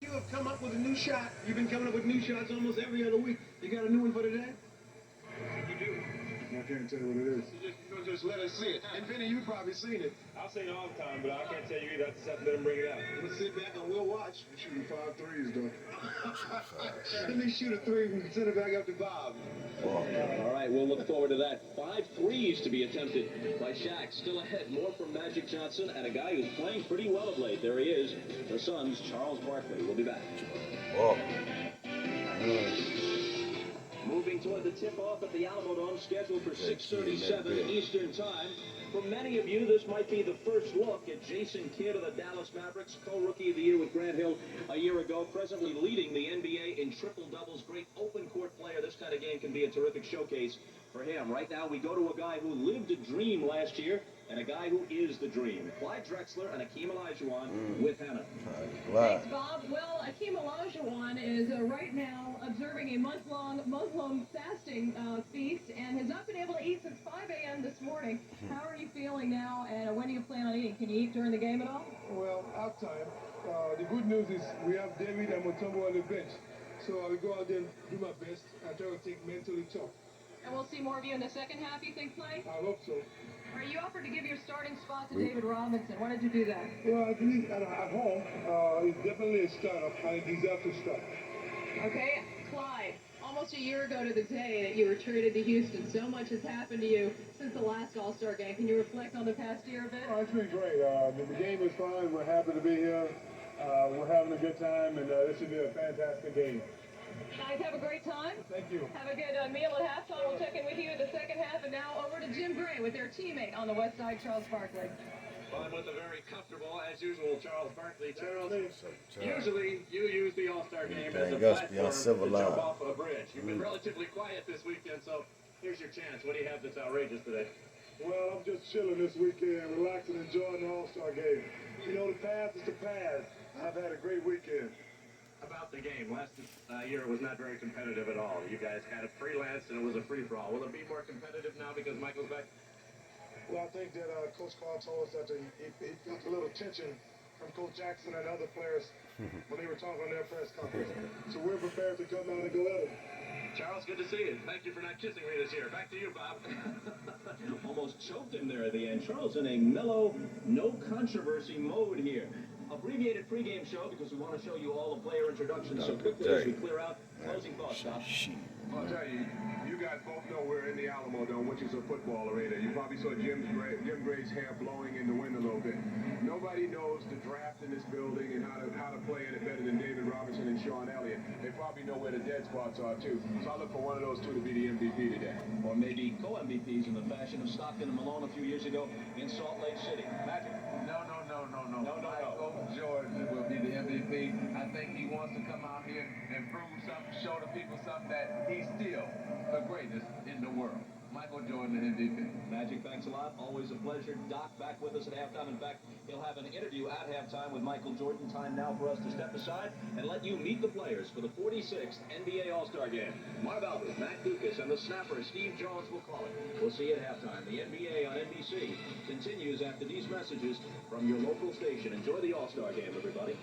You have come up with a new shot. You've been coming up with new shots almost every other week. You got a new one for today? You do. I can't tell you what it is. You just let us see it. And Vinny, you've probably seen it. I've seen it all the time, but I can't tell you either. I just have to let him bring it out. Let's sit back and we'll watch. You're shooting 5 threes, though. Let me shoot a 3 and send it back up to Bob. All right, we'll look forward to that. 5 threes to be attempted by Shaq. Still ahead, more from Magic Johnson and a guy who's playing pretty well of late. There he is, the Suns' Charles Barkley. We'll be back. Oh. Moving toward the tip-off at the Alamodome, scheduled for 6:37 Eastern Time. For many of you, this might be the first look at Jason Kidd of the Dallas Mavericks, co-rookie of the year with Grant Hill a year ago, presently leading the NBA in triple-doubles. Great open-court player. This kind of game can be a terrific showcase for him. Right now, we go to a guy who lived a dream last year and a guy who is the dream. Clyde Drexler and Akeem Olajuwon with Hannah. Thanks, Bob. Well, Akeem Olajuwon is right now observing a month-long Muslim fasting feast and has not been able to eat since 5 a.m. this morning. How are you feeling now, and when do you plan on eating? Can you eat during the game at all? Well, halftime. The good news is we have David and Mutombo on the bench. So I will go out there and do my best. I try to think mentally tough. And we'll see more of you in the second half, you think, play? I hope so. All right, you offered to give your starting spot to David Robinson. Why did you do that? Well, I believe at home, he's definitely a starter, and he deserves to start. Okay, Clyde, almost a year ago to the day that you were traded to Houston, so much has happened to you since the last All-Star game. Can you reflect on the past year a bit? Oh, it's been great. The game is fine. We're happy to be here. We're having a good time, and this should be a fantastic game. Guys, have a great time. Thank you. Have a good meal at halftime. We'll check in with you in the second half. And now over to Jim Gray with their teammate on the west side, Charles Barkley. Well, with a very comfortable, as usual, Charles Barkley. Charles, usually you use the All-Star game as a platform to jump off a bridge. You've been relatively quiet this weekend, so here's your chance. What do you have that's outrageous today? Well, I'm just chilling this weekend, relaxing, enjoying the All-Star game. You know, the past is the past. I've had a great weekend. About the game, last year it was not very competitive at all. You guys kind of freelanced and it was a free-for-all. Will it be more competitive now because Michael's back? Well, I think that Coach Carl told us that he felt a little tension from Coach Jackson and other players when they were talking on their press conference. So we're prepared to come out and go at it. Charles, good to see you. Thank you for not kissing me this year. Back to you, Bob. Almost choked him there at the end. Charles in a mellow, no controversy mode here. Abbreviated pregame show because we want to show you all the player introductions so quickly as we clear out. Closing thoughts, Bob. I'll tell you, you guys both know we're in the Alamodome, which is a football arena. You probably saw Jim Gray's hair blowing in the wind a little bit. Nobody knows the draft in this building and how to play in it better than David Robinson and Sean Elliott. They probably know where the dead spots are, too. So I look for one of those two to be the MVP today. Or maybe co-MVPs in the fashion of Stockton and Malone a few years ago in Salt Lake City. Magic. No. Michael Jordan will be the MVP. I think he wants to come out here and prove something, show the people something that he's still the greatest in the world. Michael Jordan, the MVP. Magic, thanks a lot. Always a pleasure. Doc back with us at halftime. In fact, he'll have an interview at halftime with Michael Jordan. Time now for us to step aside and let you meet the players for the 46th NBA All-Star Game. Marv Albert, Matt Dukas, and the snapper Steve Jones will call it. We'll see you at halftime. The NBA on NBC continues after these messages from your local station. Enjoy the All-Star Game, everybody.